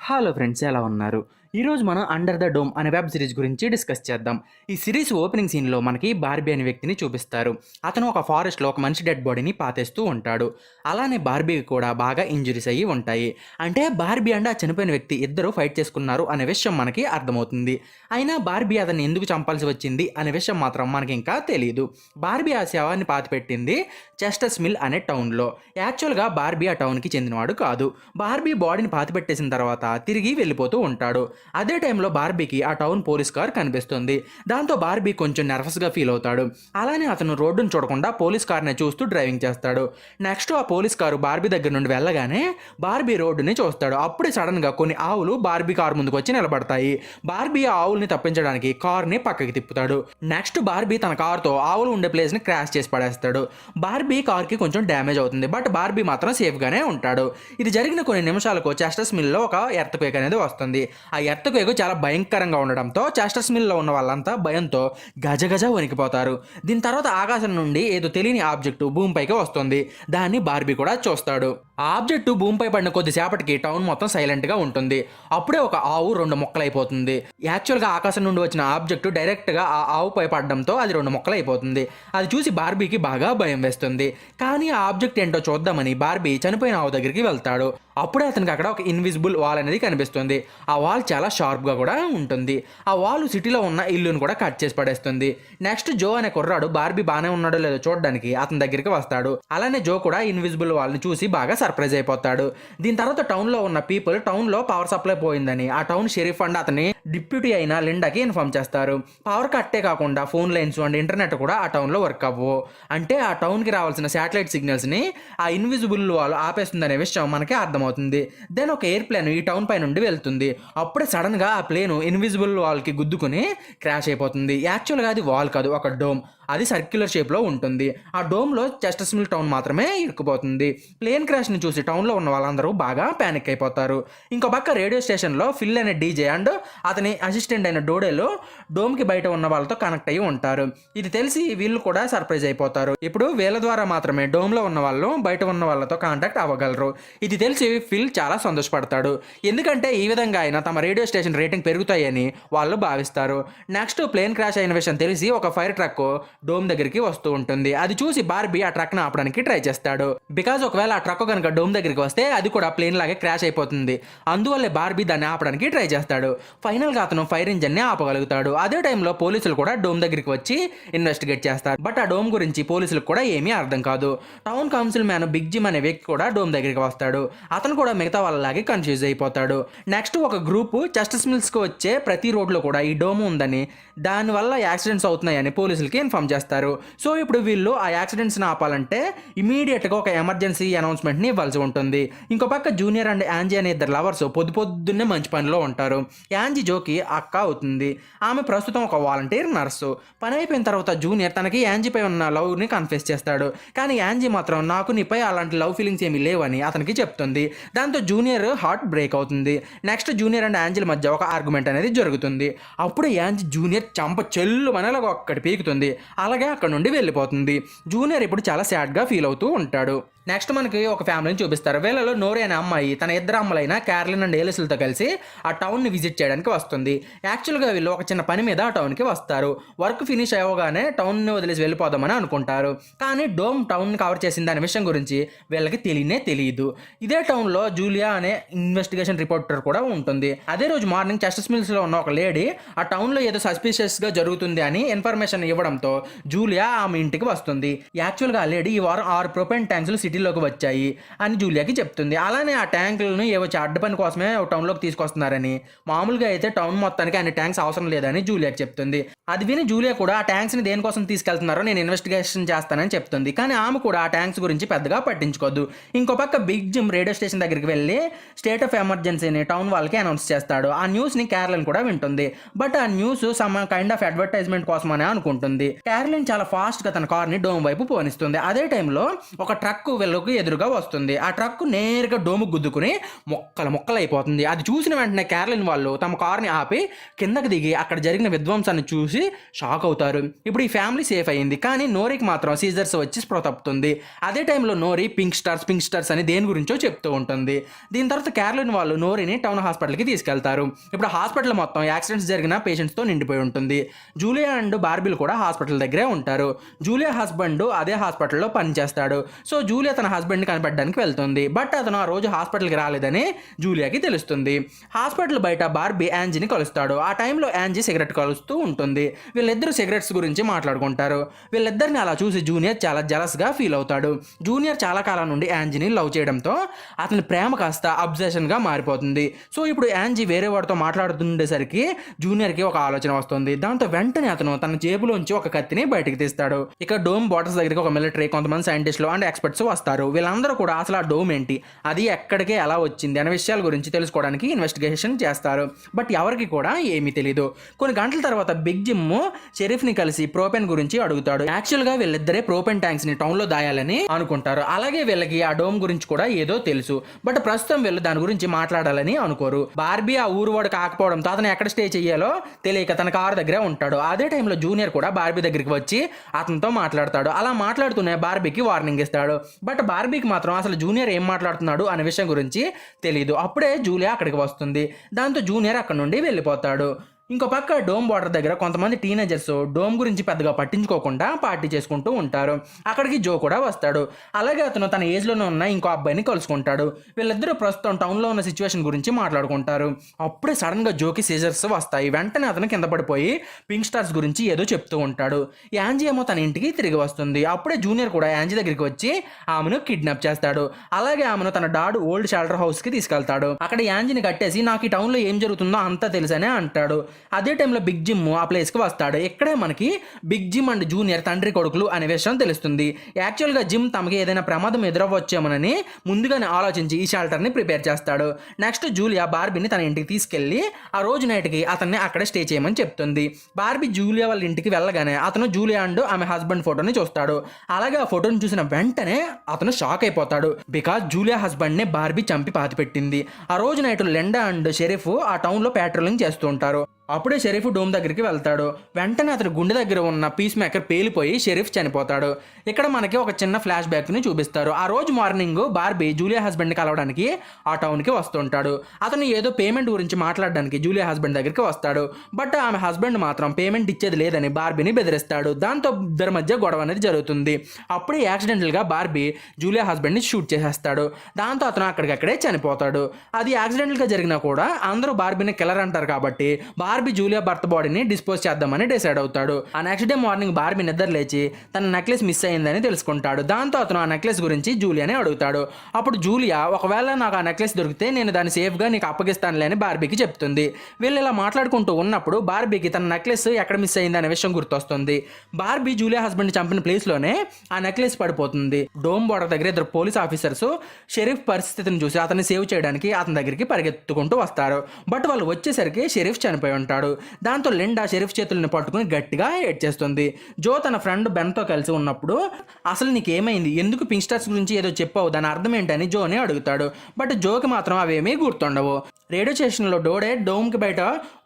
Hello friends, ఎలా ఉన్నారు? ఈరోజు మనం 'అండర్ ద డోమ్' అనే వెబ్ సిరీస్ గురించి డిస్కస్ చేద్దాం. ఈ సిరీస్ ఓపెనింగ్ సీన్‌లో మనకి బార్బీ అనే వ్యక్తిని చూపిస్తారు. అతను ఒక ఫారెస్ట్‌లో ఒక మనిషి డెడ్ బాడీని పాతేస్తూ ఉంటాడు. అలానే బార్బీకి కూడా బాగా ఇంజ్యూరీస్ అయ్యి ఉంటాయి. అంటే బార్బీ అండ్ ఆ చనిపోయిన వ్యక్తి ఇద్దరు ఫైట్ చేసుకున్నారు అనే విషయం మనకి అర్థమవుతుంది. అయినా బార్బీ అతన్ని ఎందుకు చంపాల్సి వచ్చింది అనే విషయం మాత్రం మనకి ఇంకా తెలీదు. బార్బీ ఆ శవాన్ని పాతిపెట్టింది చెస్టర్స్ మిల్ అనే టౌన్‌లో. యాక్చువల్‌గా బార్బీ ఆ టౌన్‌కి చెందినవాడు కాదు. బార్బీ బాడీని పాతిపెట్టేసిన తర్వాత తిరిగి వెళ్ళిపోతూ ఉంటాడు. అదే టైంలో బార్బీకి ఆ టౌన్ పోలీస్ కార్ కనిపిస్తుంది. దాంతో బార్బీ కొంచెం నర్వస్గా ఫీల్ అవుతాడు. అలానే అతను రోడ్డును చూడకుండా పోలీస్ కార్ని చూస్తూ డ్రైవింగ్ చేస్తాడు. నెక్స్ట్ ఆ పోలీస్ కారు బార్బీ దగ్గర నుండి వెళ్ళగానే బార్బీ రోడ్డుని చూస్తాడు. అప్పుడే సడన్గా కొన్ని ఆవులు బార్బీ కారు ముందుకు వచ్చి నిలబడతాయి. బార్బీ ఆ ఆవుల్ని తప్పించడానికి కార్ని పక్కకి తిప్పుతాడు. నెక్స్ట్ బార్బీ తన కారుతో ఆవులు ఉండే ప్లేస్ని క్రాష్ చేసి పడేస్తాడు. బార్బీ కార్కి కొంచెం డ్యామేజ్ అవుతుంది. బట్ బార్బీ మాత్రం సేఫ్గానే ఉంటాడు. ఇది జరిగిన కొన్ని నిమిషాలకు చెస్టర్స్ మిల్లో ఒక ఎర్త్క్వేక్ అనేది వస్తుంది. ఆ ఎర్త్క్వేక్ చాలా భయంకరంగా ఉండడంతో చెస్టర్స్ మిల్లో ఉన్న వాళ్ళంతా భయంతో గజగజ వణికిపోతారు. దీని తర్వాత ఆకాశం నుండి ఏదో తెలియని ఆబ్జెక్టు భూమిపైకి వస్తుంది. దాన్ని బార్బీ కూడా చూస్తాడు. ఆ ఆబ్జెక్టు భూమిపై పడిన కొద్దిసేపటికి టౌన్ మొత్తం సైలెంట్గా ఉంటుంది. అప్పుడే ఒక ఆవు రెండు ముక్కలైపోతుంది. యాక్చువల్గా ఆకాశం నుండి వచ్చిన ఆబ్జెక్టు డైరెక్ట్గా ఆ ఆవుపై పడడంతో అది రెండు ముక్కలైపోతుంది. అది చూసి బార్బీకి బాగా భయం వేస్తుంది. కానీ ఆ ఆబ్జెక్ట్ ఏంటో చూద్దామని బార్బీ చనిపోయిన ఆవు దగ్గరికి వెళ్తాడు. అప్పుడే అతనికి అక్కడ ఒక ఇన్విజిబుల్ వాల్ అనేది కనిపిస్తుంది. ఆ వాల్ చాలా షార్ప్గా కూడా ఉంటుంది. ఆ వాల్ సిటీలో ఉన్న ఇల్లును కూడా కట్ చేసి పడేస్తుంది. నెక్స్ట్ జో అనే కుర్రాడు బార్బీ బాగానే ఉన్నాడో లేదో చూడడానికి అతని దగ్గరికి వస్తాడు. అలానే జో కూడా ఇన్విజిబుల్ వాల్ని చూసి బాగా సర్ప్రైజ్ అయిపోతాడు. దీని తర్వాత టౌన్లో ఉన్న పీపుల్ టౌన్లో పవర్ సప్లై పోయిందని ఆ టౌన్ షెరీఫ్ అండ్ అతని డిప్యూటీ అయిన లిండాకి ఇన్ఫార్మ్ చేస్తారు. పవర్ కట్టే కాకుండా ఫోన్ లైన్స్ అండ్ ఇంటర్నెట్ కూడా ఆ టౌన్లో వర్క్ అవ్వవు. అంటే ఆ టౌన్కి రావాల్సిన శాటిలైట్ సిగ్నల్స్ని ఆ ఇన్విజిబుల్ వాల్ ఆపేస్తుందనే విషయం మనకి అర్థమవుతుంది. దెన్ ఒక ఎయిర్ప్లేన్ ఈ టౌన్ పై నుండి వెళ్తుంది. అప్పుడే సడన్గా ఆ ప్లేను ఇన్విజిబుల్ వాల్కి గుద్దుకుని క్రాష్ అయిపోతుంది. యాక్చువల్గా అది వాల్ కాదు, ఒక డోమ్. అది సర్క్యులర్ షేప్లో ఉంటుంది. ఆ డోమ్లో చెస్టర్స్ మిల్ టౌన్ మాత్రమే ఇరుక్కుపోతుంది. ప్లేన్ క్రాష్ని చూసి టౌన్లో ఉన్న వాళ్ళందరూ బాగా ప్యానిక్ అయిపోతారు. ఇంకో పక్క రేడియో స్టేషన్లో ఫిల్ అనే డీజే అండ్ అతని అసిస్టెంట్ అయిన డోడేలో డోమ్కి బయట ఉన్న వాళ్ళతో కనెక్ట్ అయ్యి ఉంటారు. ఇది తెలిసి వీళ్ళు కూడా సర్ప్రైజ్ అయిపోతారు. ఇప్పుడు వీళ్ళ ద్వారా మాత్రమే డోమ్లో ఉన్న వాళ్ళు బయట ఉన్న వాళ్ళతో కాంటాక్ట్ అవ్వగలరు. ఇది తెలిసి ఫిల్ చాలా సంతోషపడతాడు. ఎందుకంటే ఈ విధంగా ఆయన తమ రేడియో స్టేషన్ రేటింగ్ పెరుగుతాయని వాళ్ళు భావిస్తారు. నెక్స్ట్ ప్లేన్ క్రాష్ అయిన విషయం తెలిసి ఒక ఫైర్ ట్రక్ డోమ్ దగ్గరికి వస్తూ ఉంటుంది. అది చూసి బార్బీ ఆ ట్రక్ను ఆపడానికి ట్రై చేస్తాడు. బికాజ్ ఒకవేళ ఆ ట్రక్ కనుక డోమ్ దగ్గరికి వస్తే అది కూడా ప్లేన్ లాగే క్రాష్ అయిపోతుంది. అందువల్లే బార్బీ దాన్ని ఆపడానికి ట్రై చేస్తాడు. ఫైనల్గా అతను ఫైర్ ఇంజన్ని ఆపగలుగుతాడు. అదే టైంలో పోలీసులు కూడా డోమ్ దగ్గరికి వచ్చి ఇన్వెస్టిగేట్ చేస్తారు. బట్ ఆ డోమ్ గురించి పోలీసులకు కూడా ఏమీ అర్థం కాదు. Town council man Big Jim అనే వ్యక్తి కూడా డోమ్ దగ్గరికి వస్తాడు. అతను కూడా మిగతా వాళ్ళలాగే కన్ఫ్యూజ్ అయిపోతాడు. నెక్స్ట్ ఒక గ్రూప్ చెస్టర్స్ మిల్స్కి వచ్చే ప్రతి రోడ్లో కూడా ఈ డోమ్ ఉందని, దానివల్ల యాక్సిడెంట్స్ అవుతున్నాయని పోలీసులకి ఇన్ఫార్మ్ చేస్తారు. సో ఇప్పుడు వీళ్ళు ఆ యాక్సిడెంట్స్ని ఆపాలంటే ఇమీడియట్గా ఒక ఎమర్జెన్సీ అనౌన్స్మెంట్ని ఇవ్వాల్సి ఉంటుంది. ఇంకో పక్క జూనియర్ అండ్ యాంజీ అనే ఇద్దరు లవర్స్ పొద్దున్నే మంచి పనిలో ఉంటారు. యాంజీ జోకి అక్క అవుతుంది. ఆమె ప్రస్తుతం ఒక వాలంటీర్ నర్సు. పని అయిపోయిన తర్వాత జూనియర్ తనకి యాంజీపై ఉన్న లవ్ని కన్ఫెస్ చేస్తాడు. కానీ యాంజీ మాత్రం నాకు నీపై అలాంటి లవ్ ఫీలింగ్స్ ఏమీ లేవని అతనికి చెప్తుంది. దాంతో జూనియర్ హార్ట్ బ్రేక్ అవుతుంది. నెక్స్ట్ జూనియర్ అండ్ యాంజీల మధ్య ఒక ఆర్గ్యుమెంట్ అనేది జరుగుతుంది. అప్పుడు యాంజీ జూనియర్ చంప చెల్లు మనలాగా ఒక్కటి పీకుతుంది. అలాగే అక్కడ నుండి వెళ్ళిపోతుంది. జూనియర్ ఇప్పుడు చాలా సాడ్గా ఫీల్ అవుతూ ఉంటాడు. నెక్స్ట్ మనకి ఒక ఫ్యామిలీని చూపిస్తారు. వీళ్ళలో నోరి అనే అమ్మాయి తన ఇద్దరు అమ్మలైన క్యారలిన్ అండ్ ఏలిస్లతో కలిసి ఆ టౌన్ని విజిట్ చేయడానికి వస్తుంది. యాక్చువల్గా వీళ్ళు ఒక చిన్న పని మీద ఆ టౌన్కి వస్తారు. వర్క్ ఫినిష్ అవ్వగానే టౌన్ని వదిలేసి వెళ్ళిపోదామని అనుకుంటారు. కానీ డోమ్ టౌన్ని కవర్ చేసింది అనే విషయం గురించి వీళ్ళకి తెలియదు. ఇదే టౌన్లో జూలియా అనే ఇన్వెస్టిగేషన్ రిపోర్టర్ కూడా ఉంటుంది. అదే రోజు మార్నింగ్ చెస్టర్స్ మిల్స్లో ఉన్న ఒక లేడీ ఆ టౌన్లో ఏదో సస్పిషియస్గా జరుగుతుంది అని ఇన్ఫర్మేషన్ ఇవ్వడంతో జూలియా ఆమె ఇంటికి వస్తుంది. యాక్చువల్గా ఆ లేడీ ఈ వారం 6 ప్రొపెన్ ట్యాంక్స్లు సిటీలోకి వచ్చాయి అని జూలియాకి చెప్తుంది. అలానే ఆ ట్యాంకులను ఏవో అడ్డ పని కోసమే టౌన్లోకి తీసుకొస్తున్నారని, మామూలుగా అయితే టౌన్ మొత్తానికి అన్ని ట్యాంక్స్ అవసరం లేదని జూలియాకి చెప్తుంది. అది విని జూలియా కూడా ఆ ట్యాంక్స్ని దేనికోసం తీసుకెళ్తున్నారో నేను ఇన్వెస్టిగేషన్ చేస్తానని చెప్తుంది. కానీ ఆమె కూడా ఆ ట్యాంక్స్ గురించి పెద్దగా పట్టించుకోదు. ఇంకో పక్క బిగ్ జిమ్ రేడియో స్టేషన్ దగ్గరికి వెళ్ళి స్టేట్ ఆఫ్ ఎమర్జెన్సీని టౌన్ వాళ్ళకి అనౌన్స్ చేస్తాడు. ఆ న్యూస్ని క్యారలిన్ కూడా వింటుంది. బట్ ఆ news some kind of advertisement కోసమనే అనుకుంటుంది. క్యారలిన్ చాలా ఫాస్ట్గా తన కార్ని డోమ్ వైపు పోనిస్తుంది. అదే టైంలో ఒక ట్రక్ వీళ్ళకి ఎదురుగా వస్తుంది. ఆ ట్రక్ నేరుగా డోముకు గుద్దుకుని ముక్కలు అయిపోతుంది. అది చూసిన వెంటనే క్యారలిన్ వాళ్ళు తమ కారుని ఆపి కిందకి దిగి అక్కడ జరిగిన విధ్వంసాన్ని చూసి షాక్ అవుతారు. ఇప్పుడు ఈ ఫ్యామిలీ సేఫ్ అయింది, కానీ నోరికి మాత్రం సీజర్స్ వచ్చి స్పృహ తప్పుతుంది. అదే టైంలో నోరి పింక్ స్టార్స్ అని దేని గురించో చెప్తూ ఉంటుంది. దీని తర్వాత క్యారలిన్ వాళ్ళు నోరిని టౌన్ హాస్పిటల్కి తీసుకెళ్తారు. ఇప్పుడు హాస్పిటల్ మొత్తం యాక్సిడెంట్స్ జరిగిన పేషెంట్స్తో నిండిపోయి ఉంటుంది. జూలియా అండ్ బార్బీలు కూడా హాస్పిటల్ దగ్గరే ఉంటారు. జూలియా హస్బెండ్ అదే హాస్పిటల్లో పనిచేస్తాడు. సో జూలియా తన హస్బెండ్ని కనిపెట్టడానికి వెళ్తుంది. బట్ అతను ఆ రోజు హాస్పిటల్కి రాలేదని జూలియాకి తెలుస్తుంది. హాస్పిటల్ బయట బార్బీ యాంజీని కలుస్తాడు. ఆ టైంలో యాంజీ సిగరెట్ కలుస్తూ ఉంటుంది. వీళ్ళిద్దరూ సిగరెట్స్ గురించి మాట్లాడుకుంటారు. వీళ్ళిద్దరిని అలా చూసి జూనియర్ చాలా జలస్గా ఫీల్ అవుతాడు. జూనియర్ చాలా కాలం నుండి యాంజీని లవ్ చేయడంతో అతని ప్రేమ కాస్త అబ్జెషన్గా మారిపోతుంది. సో ఇప్పుడు యాంజీ వేరే వాడితో మాట్లాడుతుండేసరికి జూనియర్కి ఒక ఆలోచన వస్తుంది. దాంతో వెంటనే అతను తన జేబులోంచి ఒక కత్తిని బయటకు తీస్తాడు. ఇక డోమ్ బార్డర్స్ దగ్గరికి ఒక మిలిటరీ, కొంతమంది సైంటిస్టులు అండ్ ఎక్స్పర్ట్స్ వస్తారు. వీళ్ళందరూ కూడా అసలు ఆ డోమ్ ఏంటి, అది ఎక్కడికి ఎలా వచ్చింది అనే విషయాల గురించి తెలుసుకోవడానికి ఇన్వెస్టిగేషన్ చేస్తారు. బట్ ఎవరికి కూడా ఏమీ తెలీదు. కొన్ని గంటల తర్వాత బిగ్ జిమ్ షెరీఫ్ని కలిసి ప్రోపెన్ గురించి అడుగుతాడు. యాక్చువల్గా వీళ్ళిద్దరే ప్రోపెన్ ట్యాంక్స్ ని టౌన్లో దాయాలని అనుకుంటారు. అలాగే వీళ్ళకి ఆ డోమ్ గురించి కూడా ఏదో తెలుసు. బట్ ప్రస్తుతం వీళ్ళు దాని గురించి మాట్లాడాలని అనుకోరు. బార్బీ ఆ ఊరు వాడు కాకపోవడంతో అతను ఎక్కడ స్టే చేయాలో తెలియక తన కారు దగ్గరే ఉంటాడు. అదే టైంలో జూనియర్ కూడా బార్బీ దగ్గరికి వచ్చి అతనితో మాట్లాడతాడు. అలా మాట్లాడుతూనే బార్బీకి వార్నింగ్ ఇస్తాడు. బట్ బార్బీకి మాత్రం అసలు జూనియర్ ఏం మాట్లాడుతున్నాడు అనే విషయం గురించి తెలియదు. అప్పుడే జూలియా అక్కడికి వస్తుంది. దాంతో జూనియర్ అక్కడ నుండి వెళ్ళిపోతాడు. ఇంకో పక్క డోమ్ బార్డర్ దగ్గర కొంతమంది టీనేజర్స్ డోమ్ గురించి పెద్దగా పట్టించుకోకుండా పార్టీ చేసుకుంటూ ఉంటారు. అక్కడికి జో కూడా వస్తాడు. అలాగే అతను తన ఏజ్లోనే ఉన్న ఇంకో అబ్బాయిని కలుసుకుంటాడు. వీళ్ళిద్దరూ ప్రస్తుతం టౌన్లో ఉన్న సిచ్యువేషన్ గురించి మాట్లాడుకుంటారు. అప్పుడే సడన్గా జోకి సీజర్స్ వస్తాయి. వెంటనే అతను కింద పడిపోయి పింక్ స్టార్స్ గురించి ఏదో చెప్తూ ఉంటాడు. యాంజీ ఏమో తన ఇంటికి తిరిగి వస్తుంది. అప్పుడే జూనియర్ కూడా యాంజీ దగ్గరికి వచ్చి ఆమెను కిడ్నాప్ చేస్తాడు. అలాగే ఆమెను తన డాడ్ ఓల్డ్ షెల్టర్ హౌస్కి తీసుకెళ్తాడు. అక్కడ యాంజీని కట్టేసి నాకు ఈ టౌన్లో ఏం జరుగుతుందో అంతా తెలుసనే అంటాడు. అదే టైంలో బిగ్ జిమ్ ఆ ప్లేస్కి వస్తాడు. ఇక్కడే మనకి బిగ్ జిమ్ అండ్ జూనియర్ తండ్రి కొడుకులు అనే విషయం తెలుస్తుంది. యాక్చువల్గా జిమ్ తమకి ఏదైనా ప్రమాదం ఎదురవ్వచ్చేమోనని ముందుగానే ఆలోచించి ఈ షెల్టర్ని ప్రిపేర్ చేస్తాడు. నెక్స్ట్ జూలియా బార్బీని తన ఇంటికి తీసుకెళ్లి ఆ రోజు నైట్కి అతన్ని అక్కడే స్టే చేయమని చెప్తుంది. బార్బీ జూలియా వాళ్ళ ఇంటికి వెళ్ళగానే అతను జూలియా అండ్ ఆమె హస్బెండ్ ఫోటోని చూస్తాడు. అలాగే ఆ ఫోటోని చూసిన వెంటనే అతను షాక్ అయిపోతాడు. బికాజ్ జూలియా హస్బెండ్ని బార్బీ చంపి పాతిపెట్టింది. ఆ రోజు నైట్ లెండా అండ్ షెరీఫ్ ఆ టౌన్లో పెట్రోలింగ్ చేస్తూ ఉంటారు. అప్పుడే షెరీఫ్ డోమ్ దగ్గరికి వెళ్తాడు. వెంటనే అతని గుండె దగ్గర ఉన్న పీస్ మేకర్ పేలిపోయి షెరీఫ్ చనిపోతాడు. ఇక్కడ మనకి ఒక చిన్న ఫ్లాష్ బ్యాక్ని చూపిస్తారు. ఆ రోజు మార్నింగ్ బార్బీ జూలియా హస్బెండ్ని కలవడానికి ఆ టౌన్కి వస్తుంటాడు. అతను ఏదో పేమెంట్ గురించి మాట్లాడడానికి జూలియా హస్బెండ్ దగ్గరికి వస్తాడు. బట్ ఆమె హస్బెండ్ మాత్రం పేమెంట్ ఇచ్చేది లేదని బార్బీని బెదిరిస్తాడు. దాంతో ఇద్దరి మధ్య గొడవ అనేది జరుగుతుంది. అప్పుడే యాక్సిడెంటల్గా బార్బీ జూలియా హస్బెండ్ని షూట్ చేసేస్తాడు. దాంతో అతను అక్కడికక్కడే చనిపోతాడు. అది యాక్సిడెంటల్గా జరిగినా కూడా అందరూ బార్బీని కిల్లర్ అంటారు కాబట్టి బార్బీ జూలియా భర్త బాడీని డిస్పోజ్ చేద్దామని డిసైడ్ అవుతాడు. ఆ నెక్స్ట్ డే మార్నింగ్ బార్బీ నిద్ర లేచి తన నెక్లెస్ మిస్ అయిందని తెలుసుకుంటాడు. దాంతో అతను ఆ నెక్లెస్ గురించి జూలియాని అడుగుతాడు. అప్పుడు జూలియా ఒకవేళ నాకు ఆ నెక్లెస్ దొరికితే నేను దాన్ని సేఫ్గా నీకు అప్పగిస్తానులే అని బార్బీకి చెప్తుంది. వీళ్ళు ఇలా మాట్లాడుకుంటూ ఉన్నప్పుడు బార్బీకి తన నెక్లెస్ ఎక్కడ మిస్ అయింది అనే విషయం గుర్తొస్తుంది. బార్బీ జూలియా హస్బెండ్ చంపిన ప్లేస్లోనే ఆ నెక్లెస్ పడిపోతుంది. డోమ్ బోర్డర్ దగ్గర ఇద్దరు పోలీస్ ఆఫీసర్స్ షెరీఫ్ పరిస్థితిని చూసి అతన్ని సేవ్ చేయడానికి అతని దగ్గరికి పరిగెత్తుకుంటూ వస్తారు. బట్ వాళ్ళు వచ్చేసరికి షెరీఫ్ చనిపోయి ఉంటాడు. దాంతో లిండా షెరీఫ్ చేతులను పట్టుకుని గట్టిగా ఏడ్ చేస్తుంది. జో తన ఫ్రెండ్ బెన్తో కలిసి ఉన్నప్పుడు అసలు నీకేమైంది, ఎందుకు పింక్ స్టార్స్ గురించి ఏదో చెప్పావు, దాని అర్థం ఏంటని జోని అడుగుతాడు. బట్ జోకి మాత్రం అవేమీ గుర్తుండవు. రేడియో స్టేషన్లో డోడే డోమ్కి బయట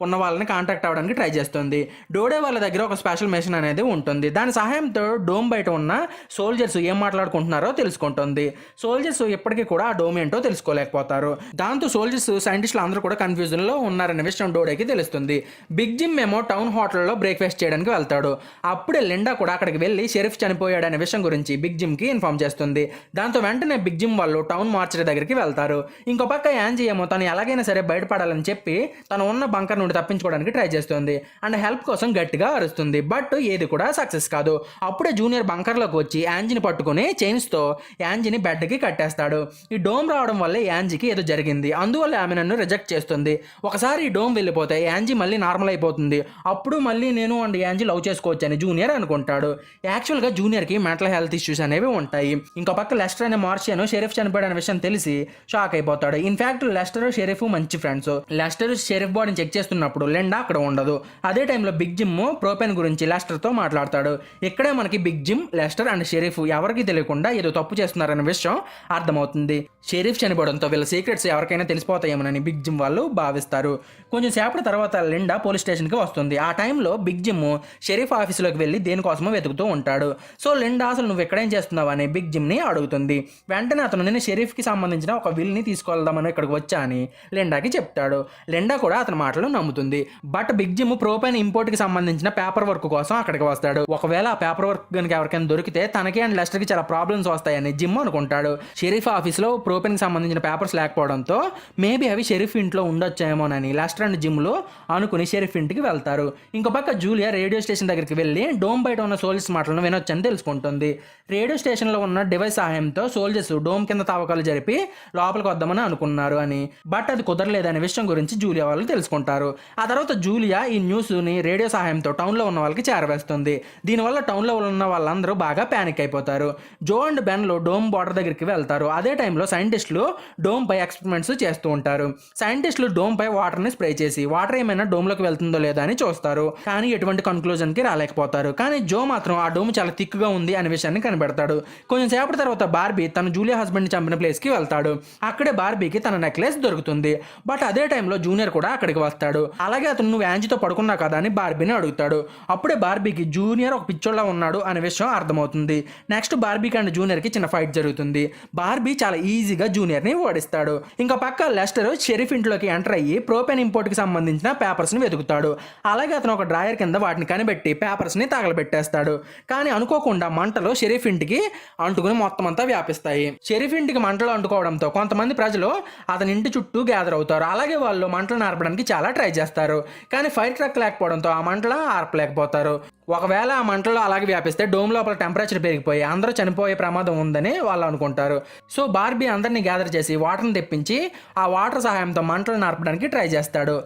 ఉన్న వాళ్ళని కాంటాక్ట్ అవ్వడానికి ట్రై చేస్తుంది. డోడే వాళ్ళ దగ్గర ఒక స్పెషల్ మెషిన్ అనేది ఉంటుంది. దాని సహాయంతో డోమ్ బయట ఉన్న సోల్జర్స్ ఏం మాట్లాడుకుంటున్నారో తెలుసుకుంటుంది. సోల్జర్స్ ఎప్పటికీ కూడా ఆ డోమ్ ఏంటో తెలుసుకోలేకపోతారు. దాంతో సోల్జర్స్ సైంటిస్టులు అందరూ కూడా కన్ఫ్యూజన్లో ఉన్నారనే విషయం డోడేకి తెలుస్తుంది. బిగ్ జిమ్ ఏమో టౌన్ హోటల్లో బ్రేక్ఫాస్ట్ చేయడానికి వెళ్తాడు. అప్పుడే లిండా కూడా అక్కడికి వెళ్ళి షెరీఫ్ చనిపోయాడనే విషయం గురించి బిగ్ జిమ్కి ఇన్ఫార్మ్ చేస్తుంది. దాంతో వెంటనే బిగ్ జిమ్ వాళ్ళు టౌన్ మార్చరీ దగ్గరికి వెళ్తారు. ఇంకో పక్క యాంజీ ఏమో తను ఎలాగైనా సరే బయటపడాలని చెప్పి తను ఉన్న బంకర్ నుండి తప్పించుకోవడానికి ట్రై చేస్తుంది అండ్ హెల్ప్ కోసం గట్టిగా అరుస్తుంది. బట్ ఏది కూడా సక్సెస్ కాదు. అప్పుడే జూనియర్ బంకర్లోకి వచ్చి యాంజీని పట్టుకుని చైన్స్తో యాంజీని బెడ్కి కట్టేస్తాడు. ఈ డోమ్ రావడం వల్లే యాంజీకి ఏదో జరిగింది, అందువల్ల ఆమె నన్ను రిజెక్ట్ చేస్తుంది. ఒకసారి ఈ డోమ్ వెళ్ళిపోతే యాంజీ మళ్ళీ నార్మల్ అయిపోతుంది. అప్పుడు మళ్ళీ నేను అండ్ యాంజీ లవ్ చేసుకోవచ్చు అని జూనియర్ అనుకుంటాడు. యాక్చువల్గా జూనియర్కి మెంటల్ హెల్త్ ఇష్యూస్ అనేవి ఉంటాయి. ఇంకో పక్క లెస్టర్ అనే మార్షియన్ షెరీఫ్ చనిపోయాడు అనే విషయం తెలిసి షాక్ అయిపోతాడు. ఇన్ఫాక్ట్ లెస్టర్ షెరీఫ్ మంచి ఫ్రెండ్స్. లెస్టర్ షెరీఫ్ బాడీని చెక్ చేస్తున్నప్పుడు లిండా అక్కడ ఉండదు. అదే టైంలో బిగ్ జిమ్ ప్రోపెన్ గురించి లెస్టర్తో మాట్లాడతాడు. ఇక్కడే మనకి Big Jim, Lester and sheriff ఎవరికి తెలియకుండా ఏదో తప్పు చేస్తున్నారనే విషయం అర్థమవుతుంది. షెరీఫ్ చనిపోవడంతో వీళ్ళ సీక్రెట్స్ ఎవరికైనా తెలిసిపోతాయేమోనని బిగ్ జిమ్ వాళ్ళు భావిస్తారు. కొంచెం సేపటి తర్వాత లిండా పోలీస్ స్టేషన్కి వస్తుంది. ఆ టైంలో బిగ్ జిమ్ షెరీఫ్ ఆఫీసులోకి వెళ్ళి దేనికోసమో వెతుకుతూ ఉంటాడు. సో లిండా అసలు నువ్వు ఎక్కడేం చేస్తున్నావు అని బిగ్ జిమ్ని అడుగుతుంది. వెంటనే అతను నేను షెరీఫ్కి సంబంధించిన ఒక విల్ని తీసుకెళ్దామని ఇక్కడికి వచ్చా అని లిండాకి చెప్తాడు. లిండా కూడా అతని మాటలు నమ్ముతుంది. బట్ బిగ్ జిమ్ ప్రోపెన్ ఇంపోర్ట్కి సంబంధించిన పేపర్ వర్క్ కోసం అక్కడికి వస్తాడు. ఒకవేళ ఆ పేపర్ వర్క్ కనుక ఎవరికైనా దొరికితే తనకి అండ్ లెస్టర్కి చాలా ప్రాబ్లమ్స్ వస్తాయని జిమ్ అనుకుంటాడు. షెరీఫ్ ఆఫీస్లో ప్రోపెన్కి సంబంధించిన పేపర్స్ లేకపోవడంతో మేబీ అవి షెరీఫ్ ఇంట్లో ఉండొచ్చేమోనని లెస్టర్ అండ్ జిమ్లో అనుకుని షెరీఫ్ ఇంటికి వెళ్తారు. ఇంకో పక్క జూలియా రేడియో స్టేషన్ దగ్గరికి వెళ్ళి డోమ్ బయట ఉన్న సోల్జర్స్ మాటలను వినొచ్చని తెలుసుకుంటుంది. రేడియో స్టేషన్లో ఉన్న డివైస్ సహాయంతో సోల్జర్స్ డోమ్ కింద తవ్వకాలు జరిపి లోపలికి వద్దామని అనుకున్నారు అని, బట్ అది కుదరలేదనే విషయం గురించి జూలియా వాళ్ళు తెలుసుకుంటారు. ఆ తర్వాత జూలియా ఈ న్యూస్ని రేడియో సహాయంతో టౌన్లో ఉన్న వాళ్ళకి చేరవేస్తుంది. దీనివల్ల టౌన్లో ఉన్న వాళ్ళందరూ బాగా ప్యానిక్ అయిపోతారు. జో అండ్ బెన్లో డోమ్ బార్డర్ దగ్గరికి వెళ్తారు. అదే టైంలో సైంటిస్టులు డోమ్ పై ఎక్స్పెరిమెంట్స్ చేస్తూ ఉంటారు. సైంటిస్టులు డోమ్ పై వాటర్ని స్ప్రే చేసి వాటర్ ఏమైనా డోమ్లోకి వెళ్తుందో లేదో అని చూస్తారు. కానీ ఎటువంటి కన్క్లూజన్కి రాలేకపోతారు. కానీ జో మాత్రం ఆ డోమ్ చాలా థిక్గా ఉంది అనే విషయాన్ని కనిపెడతాడు. కొంచెం సేపటి తర్వాత బార్బీ తన జూలియా హస్బెండ్ని చంపిన ప్లేస్కి వెళ్తాడు. అక్కడే బార్బీకి తన నెక్లెస్ దొరుకుతుంది. బట్ అదే టైంలో జూనియర్ కూడా అక్కడికి వస్తాడు. అలాగే అతను నువ్వు యాంజీతో పడుకున్నావు కదా అని బార్బీని అడుగుతాడు. అప్పుడే బార్బీకి జూనియర్ ఒక పిచ్చోళ్ళ ఉన్నాడు అనే విషయం అర్థమవుతుంది. నెక్స్ట్ బార్బీకి అండ్ జూనియర్కి చిన్న ఫైట్ జరుగుతుంది. బార్బీ చాలా ఈజీగా జూనియర్ని ఓడిస్తాడు. ఇంకా పక్క లెస్టర్ షెరీఫ్ ఇంట్లోకి ఎంటర్ అయ్యి ప్రోపెన్ ఇంపోర్ట్కి సంబంధించిన పేపర్స్ని వెతుకుతాడు. అలాగే అతను ఒక డ్రాయర్ కింద వాటిని కనిపెట్టి పేపర్స్ని తగలబెట్టేస్తాడు. కానీ అనుకోకుండా మంటలు షెరీఫ్ ఇంటికి అంటుకుని మొత్తం అంతా వ్యాపిస్తాయి. షెరీఫ్ ఇంటికి మంటలు అంటుకోవడంతో కొంతమంది ప్రజలు అతని ఇంటి చుట్టూ గ్యాదర్ అవుతారు. అలాగే వాళ్ళు మంటలను ఆర్పడానికి చాలా ట్రై చేస్తారు. కానీ ఫైర్ ట్రక్ లేకపోవడంతో ఆ మంటలు ఆర్పలేకపోతారు. ఒకవేళ ఆ మంటలు అలాగే వ్యాపిస్తే డోమ్ లోపల టెంపరేచర్ పెరిగిపోయి అందరూ చనిపోయే ప్రమాదం ఉందని వాళ్ళు అనుకుంటారు. సో బార్బీ అందరినీ గ్యాదర్ చేసి వాటర్ని తెప్పించి ఆ వాటర్ సహాయంతో మంటలను ఆర్పడానికి ట్రై చేస్తాడు.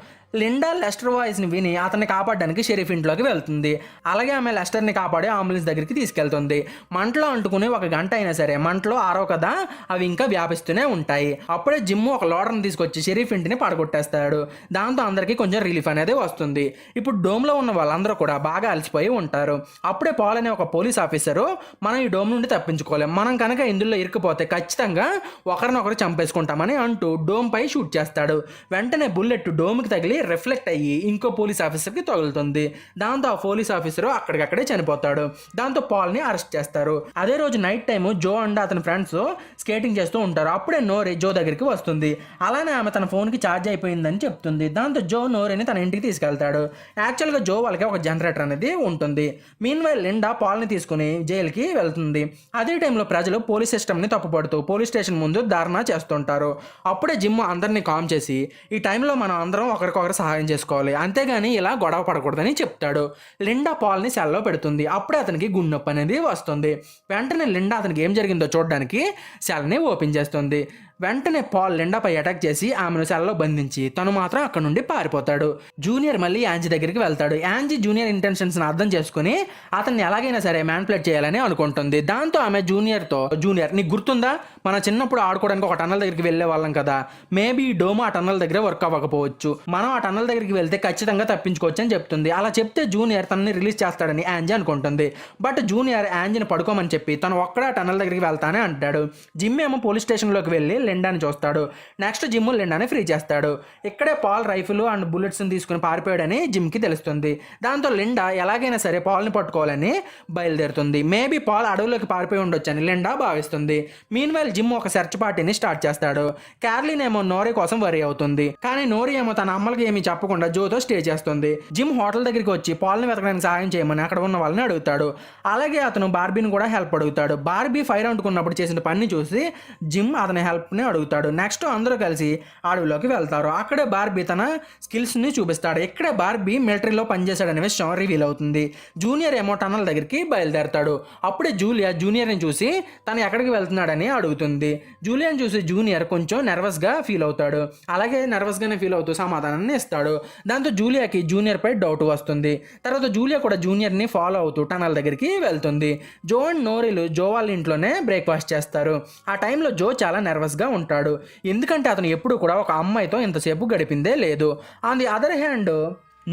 లిండా లెస్టర్ వాయిస్ని విని అతన్ని కాపాడడానికి షెరీఫ్ ఇంట్లోకి వెళ్తుంది. అలాగే ఆమె లెస్టర్ని కాపాడి అంబులెన్స్ దగ్గరికి తీసుకెళ్తుంది. మంటలో అంటుకుని 1 గంట అయినా సరే మంటలో ఆరో కదా అవి ఇంకా వ్యాపిస్తూనే ఉంటాయి. అప్పుడే జిమ్ ఒక లోడర్ని తీసుకొచ్చి షెరీఫ్ ఇంటిని పడగొట్టేస్తాడు. దాంతో అందరికీ కొంచెం రిలీఫ్ అనేది వస్తుంది. ఇప్పుడు డోమ్లో ఉన్న వాళ్ళందరూ కూడా బాగా అలసిపోయి ఉంటారు. అప్పుడే పాల్ అనే ఒక పోలీస్ ఆఫీసరు మనం ఈ డోమ్ నుండి తప్పించుకోలేం, మనం కనుక ఇందులో ఇరుక్కుపోతే ఖచ్చితంగా ఒకరినొకరు చంపేసుకుంటామని అంటూ డోమ్ పై షూట్ చేస్తాడు. వెంటనే బుల్లెట్ డోమ్కి తగిలి రిఫ్లెక్ట్ అయ్యి ఇంకో పోలీస్ ఆఫీసర్కి తగులుతుంది. దాంతో ఆ పోలీస్ ఆఫీసర్ అక్కడికక్కడే చనిపోతాడు. దాంతో పాల్ని అరెస్ట్ చేస్తారు. అదే రోజు నైట్ టైము జో అండ్ అతని ఫ్రెండ్స్ స్కేటింగ్ చేస్తూ ఉంటారు. అప్పుడే నోరి జో దగ్గరికి వస్తుంది. అలానే ఆమె తన ఫోన్కి ఛార్జ్ అయిపోయిందని చెప్తుంది. దాంతో జో నోరిని తన ఇంటికి తీసుకెళ్తాడు. యాక్చువల్గా జో వాళ్ళకి ఒక జనరేటర్ అనేది ఉంటుంది. మీన్వైల్ లిండా పాల్ని తీసుకుని జైలుకి వెళ్తుంది. అదే టైంలో ప్రజలు పోలీస్ సిస్టమ్ని తప్పుపడుతూ పోలీస్ స్టేషన్ ముందు ధర్నా చేస్తుంటారు. అప్పుడే జిమ్ అందరినీ కామ్ చేసి ఈ టైంలో మనం అందరం ఒకరికొకరు సహాయం చేసుకోవాలి, అంతేగాని ఇలా గొడవ పడకూడదని చెప్తాడు. లిండా పాల్ని సెల్లో పెడుతుంది. అప్పుడే అతనికి గుండె నొప్పి అనేది వస్తుంది. వెంటనే లిండా అతనికి ఏం జరిగిందో చూడడానికి సెల్ని ఓపెన్ చేస్తుంది. వెంటనే పాల్ లిండాపై అటాక్ చేసి ఆమెను సెల్లో బంధించి తను మాత్రం అక్కడ నుండి పారిపోతాడు. జూనియర్ మళ్ళీ యాంజీ దగ్గరికి వెళ్తాడు. యాంజీ జూనియర్ ఇంటెన్షన్స్ని అర్థం చేసుకుని అతన్ని ఎలాగైనా సరే మ్యానిపులేట్ చేయాలని అనుకుంటుంది. దాంతో ఆమె జూనియర్ నీకు గుర్తుందా, మన చిన్నప్పుడు ఆడుకోవడానికి ఒక టన్నల్ దగ్గరికి వెళ్ళే వాళ్ళం కదా, మేబీ ఈ డోమ్ ఆ టన్నల్ దగ్గర వర్క్ అవ్వకపోవచ్చు, మనం ఆ టన్నల్ దగ్గరికి వెళ్తే ఖచ్చితంగా తప్పించుకోవచ్చు అని చెప్తుంది. అలా చెప్తే జూనియర్ తనని రిలీజ్ చేస్తాడని యాంజీ అనుకుంటుంది. బట్ జూనియర్ యాంజీని పడుకోమని చెప్పి తను ఒక్కడ ఆ టన్నల్ దగ్గరికి వెళ్తానే అంటాడు. జిమ్ ఏమో పోలీస్ స్టేషన్లోకి వెళ్ళి లిండాని చూస్తాడు. నెక్స్ట్ జిమ్ లిండాని ఫ్రీ చేస్తాడు. ఇక్కడే పాల్ రైఫిల్ అండ్ బుల్లెట్స్ని తీసుకుని పారిపోయాడని జిమ్కి తెలుస్తుంది. దాంతో లిండా ఎలాగైనా సరే పాల్ని పట్టుకోవాలని బయలుదేరుతుంది. మేబీ పాల్ అడవులోకి పారిపోయి ఉండొచ్చని లిండా భావిస్తుంది. మీన్వైల్ జిమ్ ఒక సెర్చ్ పార్టీని స్టార్ట్ చేస్తాడు. క్యార్లిన్ ఏమో నోరీ కోసం వరి అవుతుంది. కానీ నోరీ ఏమో తన అమ్మలకి ఏమీ చెప్పకుండా జోతో స్టే చేస్తుంది. జిమ్ హోటల్ దగ్గరికి వచ్చి పాల్ని వెతకడానికి సహాయం చేయమని అక్కడ ఉన్న వాళ్ళని అడుగుతాడు. అలాగే అతను బార్బీని కూడా హెల్ప్ అడుగుతాడు. బార్బీ ఫైర్ అంటుకున్నప్పుడు చేసిన పని చూసి జిమ్ అతని హెల్ప్ని అడుగుతాడు. నెక్స్ట్ అందరూ కలిసి అడవిలోకి వెళ్తారు. అక్కడే బార్బీ తన స్కిల్స్ని చూపిస్తాడు. ఇక్కడే బార్బీ మిలిటరీలో పనిచేశాడనే విషయం రివీల్ అవుతుంది. జూనియర్ ఏమో టన్నల్ దగ్గరికి బయలుదేరతాడు. అప్పుడే జూలియా జూనియర్ని చూసి తను ఎక్కడికి వెళ్తున్నాడని అడుగుతుంది. అడుగుతుంది. జూలియాని చూసి జూనియర్ కొంచెం నర్వస్గా ఫీల్ అవుతాడు. అలాగే నర్వస్గానే ఫీల్ అవుతూ సమాధానాన్ని ఇస్తాడు. దాంతో జూలియాకి జూనియర్పై డౌట్ వస్తుంది. తర్వాత జూలియా కూడా జూనియర్ని ఫాలో అవుతూ టనల్ దగ్గరికి వెళ్తుంది. జో అండ్ నోరీలు జో వాళ్ళ ఇంట్లోనే బ్రేక్ఫాస్ట్ చేస్తారు. ఆ టైంలో జో చాలా నర్వస్గా ఉంటాడు. ఎందుకంటే అతను ఎప్పుడు కూడా ఒక అమ్మాయితో ఇంతసేపు గడిపిందే లేదు. ఆన్ ది అదర్ హ్యాండ్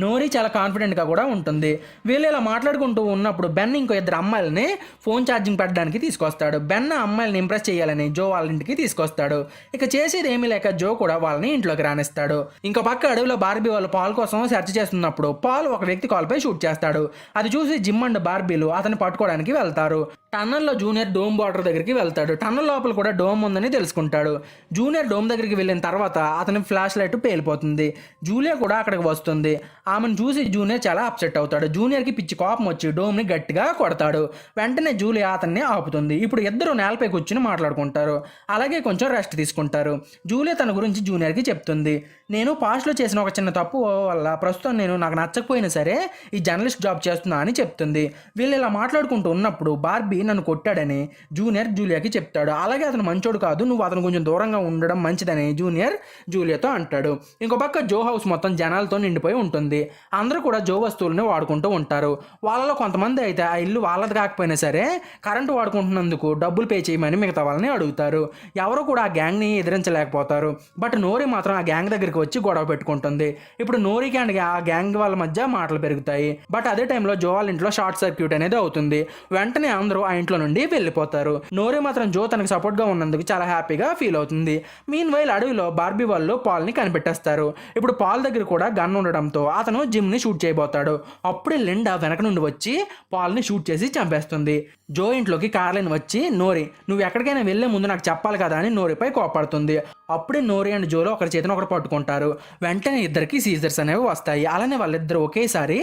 నోరీ చాలా కాన్ఫిడెంట్గా కూడా ఉంటుంది. వీళ్ళు ఇలా మాట్లాడుకుంటూ ఉన్నప్పుడు బెన్ ఇంకో ఇద్దరు అమ్మాయిలని ఫోన్ ఛార్జింగ్ పెట్టడానికి తీసుకొస్తాడు. బెన్ ఆ అమ్మాయిలని ఇంప్రెస్ చేయాలని జో వాళ్ళ ఇంటికి తీసుకొస్తాడు. ఇక చేసేది ఏమీ లేక జో కూడా వాళ్ళని ఇంట్లోకి రానిస్తాడు. ఇంకో పక్క అడవిలో బార్బీ వాళ్ళు పాల్ కోసం సెర్చ్ చేస్తున్నప్పుడు పాల్ ఒక వ్యక్తి కాల్పై షూట్ చేస్తాడు. అది చూసి జిమ్ అండ్ బార్బీలు అతన్ని పట్టుకోవడానికి వెళ్తారు. టన్నల్లో జూనియర్ డోమ్ బార్డర్ దగ్గరికి వెళ్తాడు. టన్నల్ లోపల కూడా డోమ్ ఉందని తెలుసుకుంటాడు. జూనియర్ డోమ్ దగ్గరికి వెళ్ళిన తర్వాత అతని ఫ్లాష్ లైట్ పేలిపోతుంది. జూలియా కూడా అక్కడికి వస్తుంది. ఆమెను చూసి జూనియర్ చాలా అప్సెట్ అవుతాడు. జూనియర్కి పిచ్చి కోపం వచ్చి డోమ్ని గట్టిగా కొడతాడు. వెంటనే జూలియా అతన్ని ఆపుతుంది. ఇప్పుడు ఇద్దరు నేలపై కూర్చుని మాట్లాడుకుంటారు. అలాగే కొంచెం రెస్ట్ తీసుకుంటారు. జూలియా తన గురించి జూనియర్కి చెప్తుంది. నేను పాస్ట్లో చేసిన ఒక చిన్న తప్పు వల్ల ప్రస్తుతం నాకు నచ్చకపోయినా సరే ఈ జర్నలిస్ట్ జాబ్ చేస్తున్నా అని చెప్తుంది. వీళ్ళు ఇలా మాట్లాడుకుంటూ ఉన్నప్పుడు బార్బీ నన్ను కొట్టాడని జూనియర్ జూలియాకి చెప్తాడు. అలాగే అతను మంచోడు కాదు, నువ్వు అతను కొంచెం దూరంగా ఉండడం మంచిదని జూనియర్ జూలియాతో అంటాడు. ఇంకో పక్క జో హౌస్ మొత్తం జనాలతో నిండిపోయి ఉంటుంది. అందరూ కూడా జో వస్తువులను వాడుకుంటూ ఉంటారు. వాళ్ళలో కొంతమంది అయితే ఆ ఇల్లు వాళ్ళది కాకపోయినా సరే కరెంటు వాడుకుంటున్నందుకు డబ్బులు పే చేయమని మిగతా వాళ్ళని అడుగుతారు. ఎవరు కూడా ఆ గ్యాంగ్ని ఎదిరించలేకపోతారు. బట్ నోరీ మాత్రం ఆ గ్యాంగ్ దగ్గరికి వచ్చి గొడవ పెట్టుకుంటుంది. ఇప్పుడు నోరీకి అండ్ ఆ గ్యాంగ్ వాళ్ళ మధ్య మాటలు పెరుగుతాయి. బట్ అదే టైంలో జో వాళ్ళ ఇంట్లో షార్ట్ సర్క్యూట్ అనేది అవుతుంది. వెంటనే అందరూ ఆ ఇంట్లో నుండి వెళ్ళిపోతారు. నోరీ మాత్రం జో తనకు సపోర్ట్గా ఉన్నందుకు చాలా హ్యాపీగా ఫీల్ అవుతుంది. మీన్ వైల్ అడవిలో బార్బీ వాళ్ళు పాల్ని కనిపెట్టేస్తారు. ఇప్పుడు పాల్ దగ్గర కూడా గన్ ఉండడంతో అతను జిమ్ని షూట్ చేయబోతాడు. అప్పుడే లిండా వెనక నుండి వచ్చి పాల్ని షూట్ చేసి చంపేస్తుంది. జో ఇంట్లోకి కార్లైన్ వచ్చి నోరీ నువ్వు ఎక్కడికైనా వెళ్లే ముందు నాకు చెప్పాలి కదా అని నోరీపై కోపడుతుంది. అప్పుడే నోరీ అండ్ జోలో ఒకరి చేతిని ఒకరు పట్టుకుంటారు. వెంటనే ఇద్దరికి సీజర్స్ అనేవి వస్తాయి. అలానే వాళ్ళిద్దరు ఒకేసారి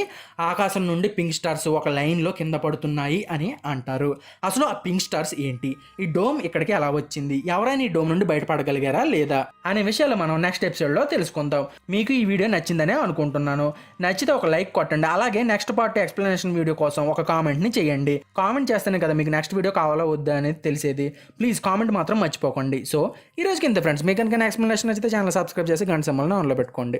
ఆకాశం నుండి పింక్ స్టార్స్ ఒక లైన్లో కింద పడుతున్నాయి అని అంటారు. అసలు ఆ పింక్ స్టార్స్ ఏంటి, ఈ డోమ్ ఇక్కడికి ఎలా వచ్చింది, ఎవరైనా ఈ డోమ్ నుండి బయటపడగలిగారా లేదా అనే విషయాలు మనం నెక్స్ట్ ఎపిసోడ్లో తెలుసుకుందాం. మీకు ఈ వీడియో నచ్చిందనే అనుకుంటున్నాను. నచ్చితే ఒక లైక్ కొట్టండి. అలాగే నెక్స్ట్ పార్ట్ ఎక్స్ప్లెనేషన్ వీడియో కోసం ఒక కామెంట్ని చేయండి. కామెంట్ చేస్తేనే కదా మీకు నెక్స్ట్ వీడియో కావాలా వద్దా అనేది తెలిసేది. ప్లీజ్ కామెంట్ మాత్రం మర్చిపోకండి. సో ఈ రోజుకి ఇంత ఫ్రెండ్స్. మీకు కనుక ఎక్స్ప్లెనేషన్ నచ్చితే ఛానల్ సబ్స్క్రైబ్ చేసి గంట సింబల్ని ఆన్లో పెట్టుకోండి.